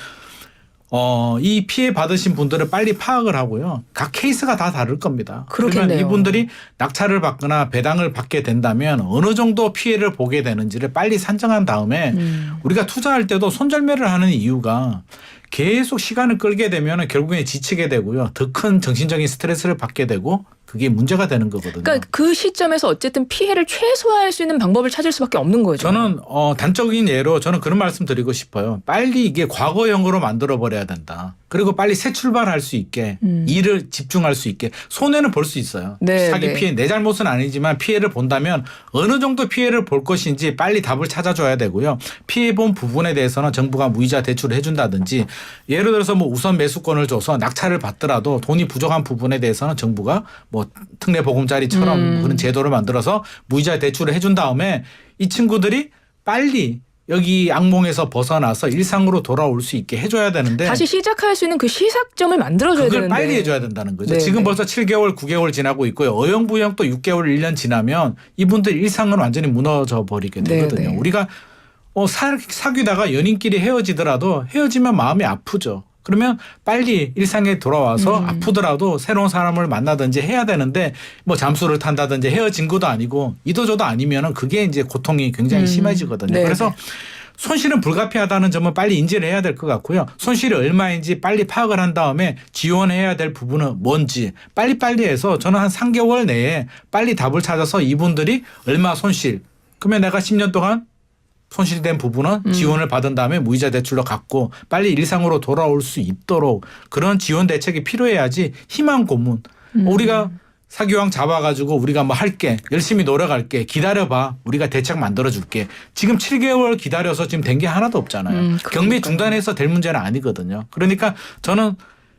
이 피해 받으신 분들을 빨리 파악을 하고요. 각 케이스가 다 다를 겁니다. 그렇겠네요. 그러면 이분들이 낙찰을 받거나 배당을 받게 된다면 어느 정도 피해를 보게 되는지를 빨리 산정한 다음에 우리가 투자할 때도 손절매를 하는 이유가 계속 시간을 끌게 되면 결국에 지치게 되고요. 더 큰 정신적인 스트레스를 받게 되고 그게 문제가 되는 거거든요. 그러니까 그 시점에서 어쨌든 피해를 최소화할 수 있는 방법을 찾을 수밖에 없는 거죠. 저는 단적인 예로 저는 그런 말씀 드리고 싶어요. 빨리 이게 과거형으로 만들어 버려야 된다. 그리고 빨리 새 출발할 수 있게 일을 집중할 수 있게 손해는 볼 수 있어요. 네, 사기 네. 피해 내 잘못은 아니지만 피해를 본다면 어느 정도 피해를 볼 것인지 빨리 답을 찾아줘야 되고요. 피해 본 부분에 대해서는 정부가 무이자 대출을 해준다든지 예를 들어서 뭐 우선 매수권을 줘서 낙찰을 받더라도 돈이 부족한 부분에 대해서는 정부가 뭐 특례 보금자리처럼 그런 제도를 만들어서 무이자 대출을 해준 다음에 이 친구들이 빨리 여기 악몽에서 벗어나서 일상으로 돌아올 수 있게 해줘야 되는데 다시 시작할 수 있는 그 시작점을 만들어줘야 그걸 되는데. 빨리 해줘야 된다는 거죠. 네, 지금 네. 벌써 7개월, 9개월 지나고 있고요. 어영부영 또 6개월, 1년 지나면 이분들 일상은 완전히 무너져 버리게 되거든요. 네, 네. 우리가 사귀다가 연인끼리 헤어지더라도 헤어지면 마음이 아프죠. 그러면 빨리 일상에 돌아와서 아프더라도 새로운 사람을 만나든지 해야 되는데 뭐 잠수를 탄다든지 헤어진 것도 아니고 이도저도 아니면은 그게 이제 고통이 굉장히 심해지거든요. 네, 그래서 네. 손실은 불가피하다는 점은 빨리 인지를 해야 될 것 같고요. 손실이 얼마인지 빨리 파악을 한 다음에 지원해야 될 부분은 뭔지 빨리빨리 해서 저는 한 3개월 내에 빨리 답을 찾아서 이분들이 얼마 손실 그러면 내가 10년 동안 손실된 부분은 지원을 받은 다음에 무이자 대출로 갚고 빨리 일상으로 돌아올 수 있도록 그런 지원 대책이 필요해야지 희망 고문. 우리가 사기왕 잡아가지고 우리가 뭐 할게 열심히 노력할게 기다려봐 우리가 대책 만들어줄게. 지금 7개월 기다려서 지금 된 게 하나도 없잖아요. 경매 중단해서 될 문제는 아니거든요. 그러니까 저는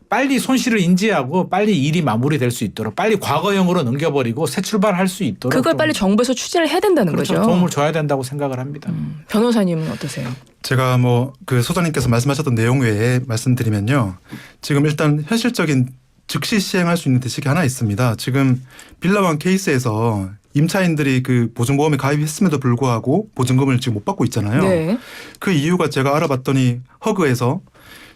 빨리 손실을 인지하고 빨리 일이 마무리될 수 있도록 빨리 과거형으로 넘겨버리고 새 출발할 수 있도록 그걸 좀 빨리 정부에서 추진을 해야 된다는 그렇죠. 거죠. 도움을 줘야 된다고 생각을 합니다. 변호사님은 어떠세요? 제가 뭐 그 소장님께서 말씀하셨던 내용 외에 말씀드리면요. 지금 일단 현실적인 즉시 시행할 수 있는 대책이 하나 있습니다. 지금 빌라왕 케이스에서 임차인들이 그 보증보험에 가입했음에도 불구하고 보증금을 지금 못 받고 있잖아요. 네. 그 이유가 제가 알아봤더니 허그에서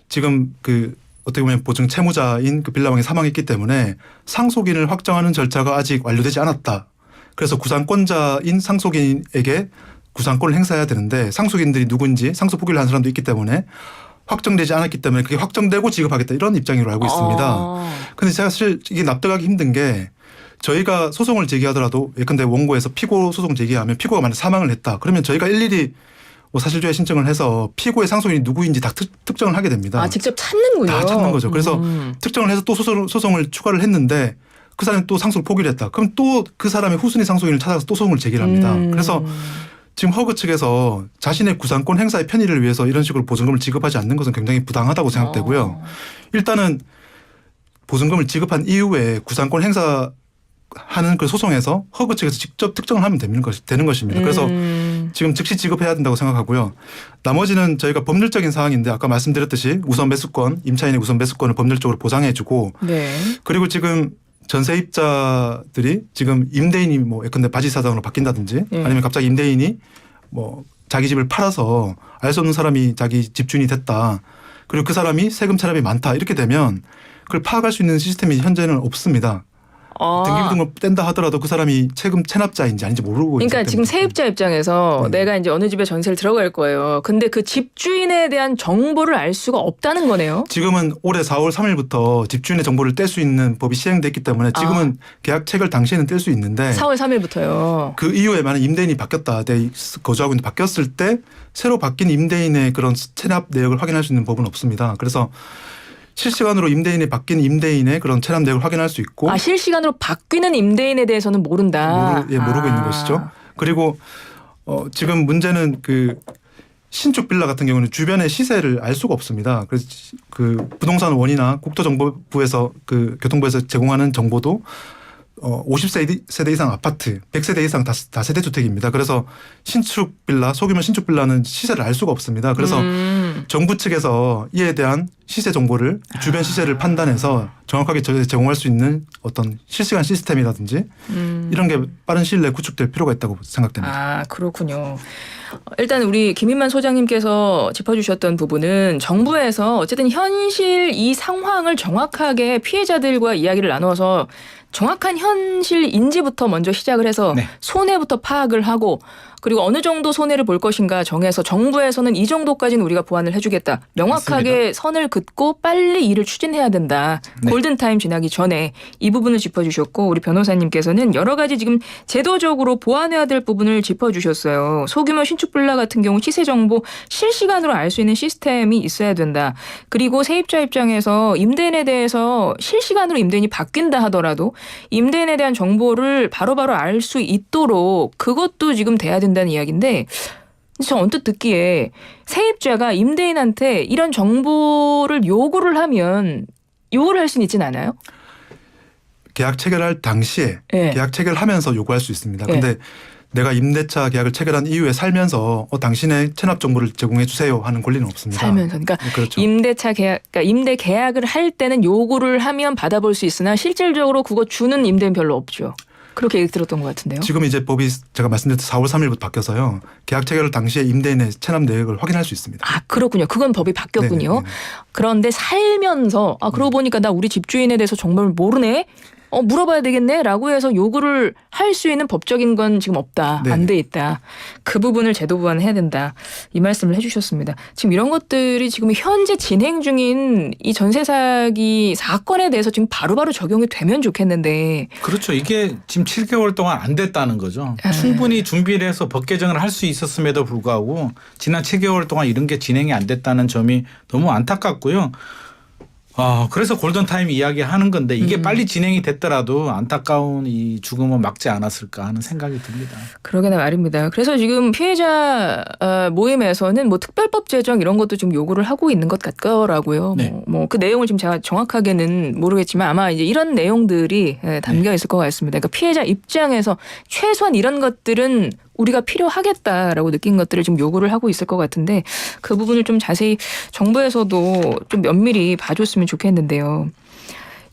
지금 그 어떻게 보면 보증 채무자인 그 빌라왕이 사망했기 때문에 상속인을 확정하는 절차가 아직 완료되지 않았다. 그래서 구상권자인 상속인에게 구상권을 행사해야 되는데 상속인들이 누군지 상속 포기를 한 사람도 있기 때문에 확정되지 않았기 때문에 그게 확정되고 지급하겠다 이런 입장으로 알고 있습니다. 근데 제가 사실 이게 납득하기 힘든 게 저희가 소송을 제기하더라도 예컨대 원고에서 피고 소송 제기하면 피고가 만약 사망을 했다. 그러면 저희가 일일이 사실조회 신청을 해서 피고의 상속인이 누구인지 다 특정을 하게 됩니다. 아 직접 찾는군요. 다 찾는 거죠. 그래서 특정을 해서 또 소송을 추가를 했는데 그 사람이 또 상속을 포기를 했다. 그럼 또 그 사람의 후순위 상속인을 찾아서 또 소송을 제기를 합니다. 그래서 지금 허그 측에서 자신의 구상권 행사의 편의를 위해서 이런 식으로 보증금을 지급하지 않는 것은 굉장히 부당하다고 생각되고요. 일단은 보증금을 지급한 이후에 구상권 행사하는 그 소송에서 허그 측에서 직접 특정을 하면 되는 것입니다. 그래서 지금 즉시 지급해야 된다고 생각하고요. 나머지는 저희가 법률적인 사항인데 아까 말씀드렸듯이 우선 매수권, 임차인의 우선 매수권을 법률적으로 보장해주고 네. 그리고 지금 전세입자들이 지금 임대인이 뭐 예컨대 바지 사장으로 바뀐다든지 아니면 갑자기 임대인이 뭐 자기 집을 팔아서 알 수 없는 사람이 자기 집주인이 됐다. 그리고 그 사람이 세금 체납이 많다. 이렇게 되면 그걸 파악할 수 있는 시스템이 현재는 없습니다. 등기부등본 뗀다 하더라도 그 사람이 세금 체납자인지 아닌지 모르고 그러니까 있기 지금 때문에. 세입자 입장에서 내가 이제 어느 집에 전세를 들어갈 거예요. 근데 그 집주인에 대한 정보를 알 수가 없다는 거네요. 지금은 올해 4월 3일부터 집주인의 정보를 뗄 수 있는 법이 시행됐기 때문에 지금은 계약 체결 당시에는 뗄 수 있는데 4월 3일부터요. 그 이후에 만약 임대인이 바뀌었다. 거주하고 있는데 바뀌었을 때 새로 바뀐 임대인의 그런 체납 내역을 확인할 수 있는 법은 없습니다. 그래서 실시간으로 바뀐 임대인의 그런 체납 내역을 확인할 수 있고 실시간으로 바뀌는 임대인에 대해서는 모른다. 모르고 있는 것이죠. 그리고 지금 문제는 그 신축 빌라 같은 경우는 주변의 시세를 알 수가 없습니다. 그래서 그 부동산 원이나 국토정보부에서 그 교통부에서 제공하는 정보도 50세대 이상 아파트, 100세대 이상 다세대 주택입니다. 그래서 신축 빌라, 소규모 신축 빌라는 시세를 알 수가 없습니다. 그래서 정부 측에서 이에 대한 시세 정보를 주변 시세를 판단해서 정확하게 제공할 수 있는 어떤 실시간 시스템이라든지 이런 게 빠른 시일 내에 구축될 필요가 있다고 생각됩니다. 그렇군요. 일단 우리 김인만 소장님께서 짚어주셨던 부분은 정부에서 어쨌든 현실 이 상황을 정확하게 피해자들과 이야기를 나눠서 정확한 현실 인지부터 먼저 시작을 해서 손해부터 파악을 하고 그리고 어느 정도 손해를 볼 것인가 정해서 정부에서는 이 정도까지는 우리가 보완을 해주겠다. 명확하게 맞습니다. 선을 긋고 빨리 일을 추진해야 된다. 골든타임 지나기 전에 이 부분을 짚어주셨고 우리 변호사님께서는 여러 가지 지금 제도적으로 보완해야 될 부분을 짚어주셨어요. 소규모 신축 빌라 같은 경우 시세 정보 실시간으로 알 수 있는 시스템이 있어야 된다. 그리고 세입자 입장에서 임대인에 대해서 실시간으로 임대인이 바뀐다 하더라도 임대인에 대한 정보를 바로바로 알 수 있도록 그것도 지금 돼야 된다는 이야기인데 저 언뜻 듣기에 세입자가 임대인한테 이런 정보를 요구를 하면 요구를 할 수는 있진 않아요? 계약 체결할 당시에 계약 체결하면서 요구할 수 있습니다. 그런데 내가 임대차 계약을 체결한 이후에 살면서 당신의 체납 정보를 제공해 주세요 하는 권리는 없습니다. 살면서. 그러니까 그렇죠. 임대 계약을 할 때는 요구를 하면 받아볼 수 있으나 실질적으로 그거 주는 임대인 별로 없죠. 그렇게 얘기 들었던 것 같은데요. 지금 이제 법이 제가 말씀드렸던 4월 3일부터 바뀌어서요. 계약 체결 당시에 임대인의 체납 내역을 확인할 수 있습니다. 그렇군요. 그건 법이 바뀌었군요. 네네네. 그런데 살면서 그러고 보니까 나 우리 집주인에 대해서 정말 모르네. 물어봐야 되겠네 라고 해서 요구를 할 수 있는 법적인 건 지금 없다. 안 돼 있다. 그 부분을 제도 보완해야 된다. 이 말씀을 해주셨습니다. 지금 이런 것들이 지금 현재 진행 중인 이 전세 사기 사건에 대해서 지금 바로바로 적용이 되면 좋겠는데. 그렇죠. 이게 지금 7개월 동안 안 됐다는 거죠. 충분히 준비를 해서 법 개정을 할 수 있었음에도 불구하고 지난 7개월 동안 이런 게 진행이 안 됐다는 점이 너무 안타깝고요. 그래서 골든타임 이야기하는 건데 이게 빨리 진행이 됐더라도 안타까운 이 죽음은 막지 않았을까 하는 생각이 듭니다. 그러게나 말입니다. 그래서 지금 피해자 모임에서는 뭐 특별법 제정 이런 것도 지금 요구를 하고 있는 것 같더라고요. 뭐 그 내용을 지금 제가 정확하게는 모르겠지만 아마 이제 이런 내용들이 담겨 있을 것 같습니다. 그러니까 피해자 입장에서 최소한 이런 것들은 우리가 필요하겠다라고 느낀 것들을 지금 요구를 하고 있을 것 같은데 그 부분을 좀 자세히 정부에서도 좀 면밀히 봐줬으면 좋겠는데요.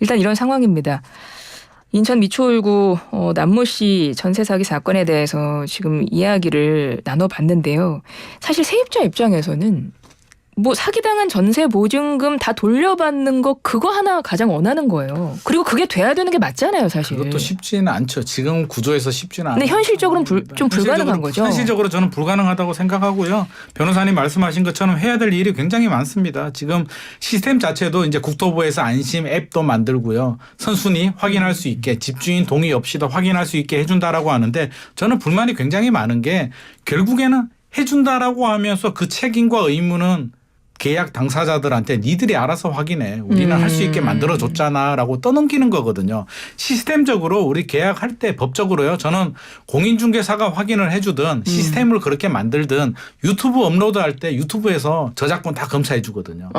일단 이런 상황입니다. 인천 미추홀구 남모 씨 전세 사기 사건에 대해서 지금 이야기를 나눠봤는데요. 사실 세입자 입장에서는 뭐 사기당한 전세 보증금 다 돌려받는 거 그거 하나 가장 원하는 거예요. 그리고 그게 돼야 되는 게 맞잖아요, 사실. 그것도 쉽지는 않죠. 지금 구조에서 쉽지는 않아요. 근데 현실적으로는 좀 불가능한 거죠. 현실적으로 저는 불가능하다고 생각하고요. 변호사님 말씀하신 것처럼 해야 될 일이 굉장히 많습니다. 지금 시스템 자체도 이제 국토부에서 안심 앱도 만들고요. 선순위 확인할 수 있게 집주인 동의 없이도 확인할 수 있게 해준다라고 하는데 저는 불만이 굉장히 많은 게 결국에는 해준다라고 하면서 그 책임과 의무는 계약 당사자들한테 니들이 알아서 확인해. 우리는 할 수 있게 만들어줬잖아라고 떠넘기는 거거든요. 시스템적으로 우리 계약할 때 법적으로요. 저는 공인중개사가 확인을 해주든 시스템을 그렇게 만들든 유튜브 업로드할 때 유튜브에서 저작권 다 검사해 주거든요.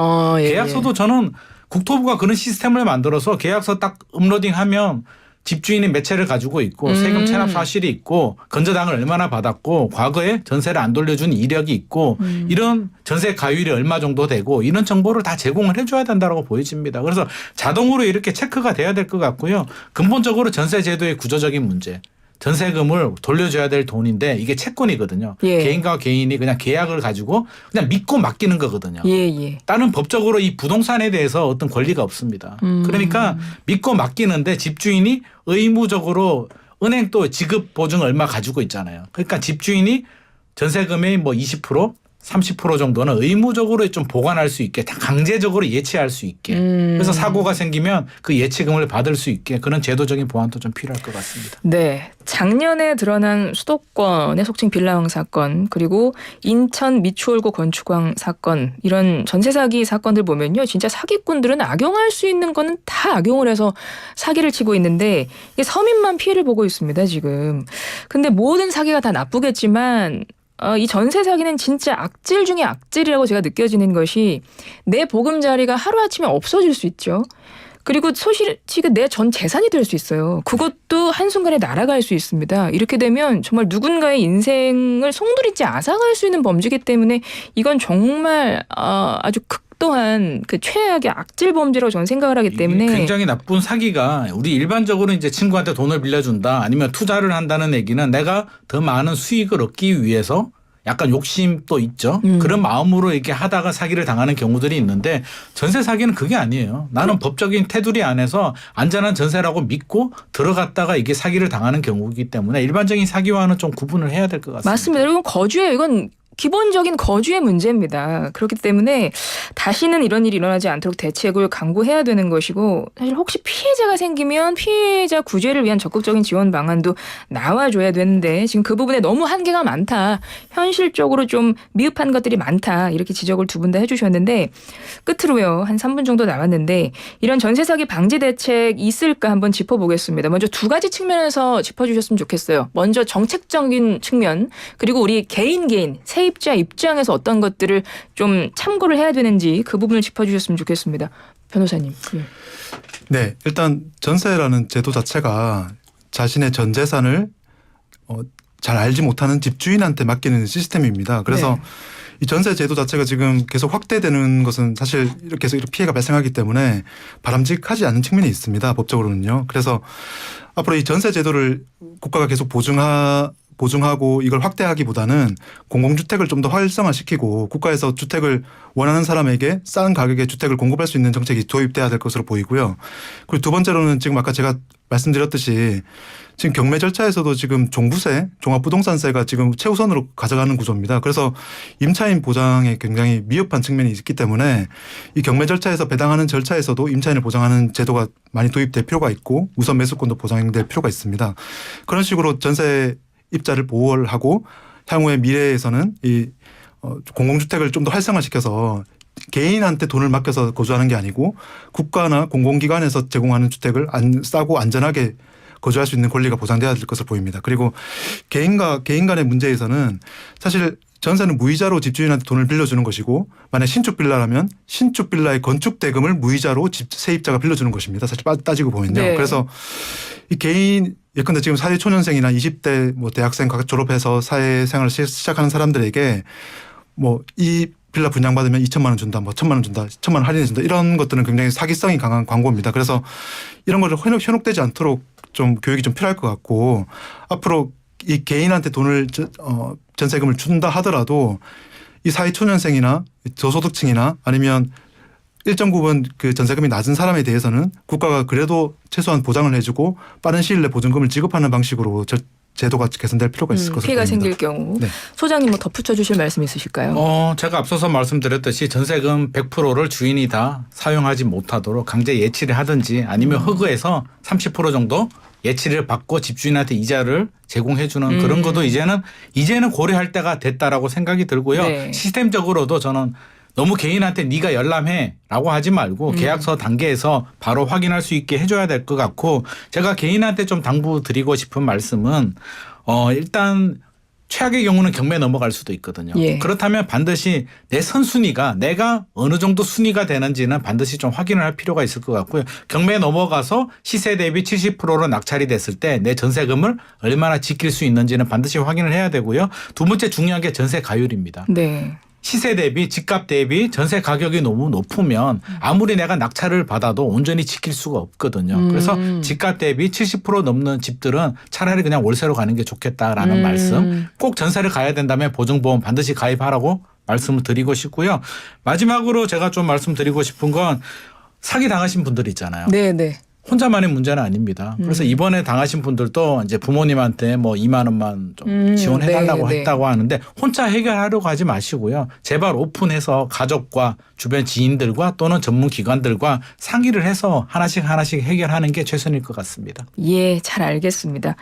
예, 계약서도 저는 국토부가 그런 시스템을 만들어서 계약서 딱 업로딩하면 집주인이 몇 채를 가지고 있고 세금 체납 사실이 있고 건저당을 얼마나 받았고 과거에 전세를 안 돌려준 이력이 있고 이런 전세 가율이 얼마 정도 되고 이런 정보를 다 제공을 해줘야 된다고 보여집니다. 그래서 자동으로 이렇게 체크가 돼야 될 것 같고요. 근본적으로 전세 제도의 구조적인 문제. 전세금을 돌려줘야 될 돈인데 이게 채권이거든요. 예. 개인과 개인이 그냥 계약을 가지고 그냥 믿고 맡기는 거거든요. 예. 다른 법적으로 이 부동산에 대해서 어떤 권리가 없습니다. 그러니까 믿고 맡기는데 집주인이 의무적으로 은행 또 지급 보증 얼마 가지고 있잖아요. 그러니까 집주인이 전세금의 뭐 20% 30% 정도는 의무적으로 좀 보관할 수 있게 다 강제적으로 예치할 수 있게 그래서 사고가 생기면 그 예치금을 받을 수 있게 그런 제도적인 보완도 좀 필요할 것 같습니다. 네. 작년에 드러난 수도권의 속칭 빌라왕 사건 그리고 인천 미추홀구 건축왕 사건 이런 전세 사기 사건들 보면요. 진짜 사기꾼들은 악용할 수 있는 거는 다 악용을 해서 사기를 치고 있는데 이게 서민만 피해를 보고 있습니다. 지금. 근데 모든 사기가 다 나쁘겠지만 이 전세 사기는 진짜 악질 중에 악질이라고 제가 느껴지는 것이 내 보금자리가 하루아침에 없어질 수 있죠. 그리고 소실치가 내 전 재산이 될 수 있어요. 그것도 한순간에 날아갈 수 있습니다. 이렇게 되면 정말 누군가의 인생을 송두리째 앗아갈 수 있는 범죄이기 때문에 이건 정말 아주 극도한 그 최악의 악질 범죄라고 저는 생각을 하기 때문에 굉장히 나쁜 사기가 우리 일반적으로 이제 친구한테 돈을 빌려준다 아니면 투자를 한다는 얘기는 내가 더 많은 수익을 얻기 위해서 약간 욕심도 있죠. 그런 마음으로 이렇게 하다가 사기를 당하는 경우들이 있는데 전세 사기는 그게 아니에요. 나는 법적인 테두리 안에서 안전한 전세라고 믿고 들어갔다가 이게 사기를 당하는 경우이기 때문에 일반적인 사기와는 좀 구분을 해야 될 것 같습니다. 맞습니다. 이건 거주예요. 이건 기본적인 거주의 문제입니다. 그렇기 때문에 다시는 이런 일이 일어나지 않도록 대책을 강구해야 되는 것이고 사실 혹시 피해자가 생기면 피해자 구제를 위한 적극적인 지원 방안도 나와줘야 되는데 지금 그 부분에 너무 한계가 많다. 현실적으로 좀 미흡한 것들이 많다. 이렇게 지적을 두 분 다 해주셨는데 끝으로요. 한 3분 정도 남았는데 이런 전세 사기 방지 대책 있을까 한번 짚어보겠습니다. 먼저 두 가지 측면에서 짚어주셨으면 좋겠어요. 먼저 정책적인 측면 그리고 우리 개인 세입자 입장에서 어떤 것들을 좀 참고를 해야 되는지 그 부분을 짚어주셨으면 좋겠습니다. 변호사님. 네, 일단 전세라는 제도 자체가 자신의 전 재산을 잘 알지 못하는 집주인한테 맡기는 시스템입니다. 그래서 네. 이 전세 제도 자체가 지금 계속 확대되는 것은 사실 이렇게 해서 피해가 발생하기 때문에 바람직하지 않은 측면이 있습니다. 법적으로는요. 그래서 앞으로 이 전세 제도를 국가가 계속 보증하고 이걸 확대하기보다는 공공주택을 좀 더 활성화시키고 국가에서 주택을 원하는 사람에게 싼 가격에 주택을 공급할 수 있는 정책이 도입돼야 될 것으로 보이고요. 그리고 두 번째로는 지금 아까 제가 말씀드렸듯이 지금 경매 절차에서도 지금 종부세, 종합부동산세가 지금 최우선으로 가져가는 구조입니다. 그래서 임차인 보장에 굉장히 미흡한 측면이 있기 때문에 이 경매 절차에서 배당하는 절차에서도 임차인을 보장하는 제도가 많이 도입될 필요가 있고 우선 매수권도 보장될 필요가 있습니다. 그런 식으로 전세 입자를 보호하고 향후의 미래에서는 이 공공주택을 좀 더 활성화시켜서 개인한테 돈을 맡겨서 거주하는 게 아니고 국가나 공공기관에서 제공하는 주택을 싸고 안전하게 거주할 수 있는 권리가 보장돼야 될 것으로 보입니다. 그리고 개인 간의 문제에서는 사실 전세는 무이자로 집주인한테 돈을 빌려주는 것이고 만약 신축 빌라라면 신축 빌라의 건축 대금을 무이자로 세입자가 빌려주는 것입니다. 사실 따지고 보면요. 네. 그래서 이 개인 예컨대 지금 사회초년생이나 20대 뭐 대학생 졸업해서 사회생활을 시작하는 사람들에게 뭐 이 빌라 분양받으면 2천만 원 준다, 뭐 1천만 원 준다, 1천만 원 할인해 준다 이런 것들은 굉장히 사기성이 강한 광고입니다. 그래서 이런 것을 현혹되지 않도록 좀 교육이 좀 필요할 것 같고 앞으로 이 개인한테 돈을 전세금을 준다 하더라도 이 사회초년생이나 저소득층이나 아니면 일정 부분 그 전세금이 낮은 사람에 대해서는 국가가 그래도 최소한 보장을 해주고 빠른 시일 내 보증금을 지급하는 방식으로 제도가 개선될 필요가 있을 것으로 피해가 보입니다. 생길 경우. 네. 소장님 뭐 덧붙여 주실 말씀 있으실까요? 제가 앞서서 말씀드렸듯이 전세금 100%를 주인이 다 사용하지 못하도록 강제 예치를 하든지 아니면 허그해서 30% 정도 예치를 받고 집주인한테 이자를 제공해 주는 그런 것도 이제는 고려할 때가 됐다라고 생각이 들고요. 네. 시스템적으로도 저는 너무 개인한테 네가 열람해라고 하지 말고 계약서 단계에서 바로 확인할 수 있게 해줘야 될 것 같고 제가 개인한테 좀 당부드리고 싶은 말씀은 일단 최악의 경우는 경매 넘어갈 수도 있거든요. 예. 그렇다면 반드시 내 선순위가 내가 어느 정도 순위가 되는지는 반드시 좀 확인을 할 필요가 있을 것 같고요. 경매에 넘어가서 시세 대비 70%로 낙찰이 됐을 때 내 전세금을 얼마나 지킬 수 있는지는 반드시 확인을 해야 되고요. 두 번째 중요한 게 전세 가율입니다. 네. 시세 대비 집값 대비 전세 가격이 너무 높으면 아무리 내가 낙찰을 받아도 온전히 지킬 수가 없거든요. 그래서 집값 대비 70% 넘는 집들은 차라리 그냥 월세로 가는 게 좋겠다라는 말씀. 꼭 전세를 가야 된다면 보증보험 반드시 가입하라고 말씀을 드리고 싶고요. 마지막으로 제가 좀 말씀드리고 싶은 건 사기 당하신 분들 있잖아요. 네, 네. 혼자만의 문제는 아닙니다. 그래서 이번에 당하신 분들도 이제 부모님한테 뭐 2만 원만 좀 지원해달라고 네, 네. 했다고 하는데 혼자 해결하려고 하지 마시고요. 제발 오픈해서 가족과 주변 지인들과 또는 전문 기관들과 상의를 해서 하나씩 해결하는 게 최선일 것 같습니다. 예, 잘 알겠습니다.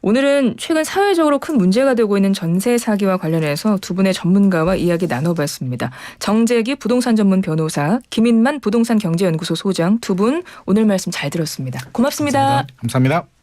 오늘은 최근 사회적으로 큰 문제가 되고 있는 전세 사기와 관련해서 두 분의 전문가와 이야기 나눠봤습니다. 정재기 부동산 전문 변호사, 김인만 부동산 경제연구소 소장 두 분 오늘 말씀 잘 들었습니다. 고맙습니다. 감사합니다.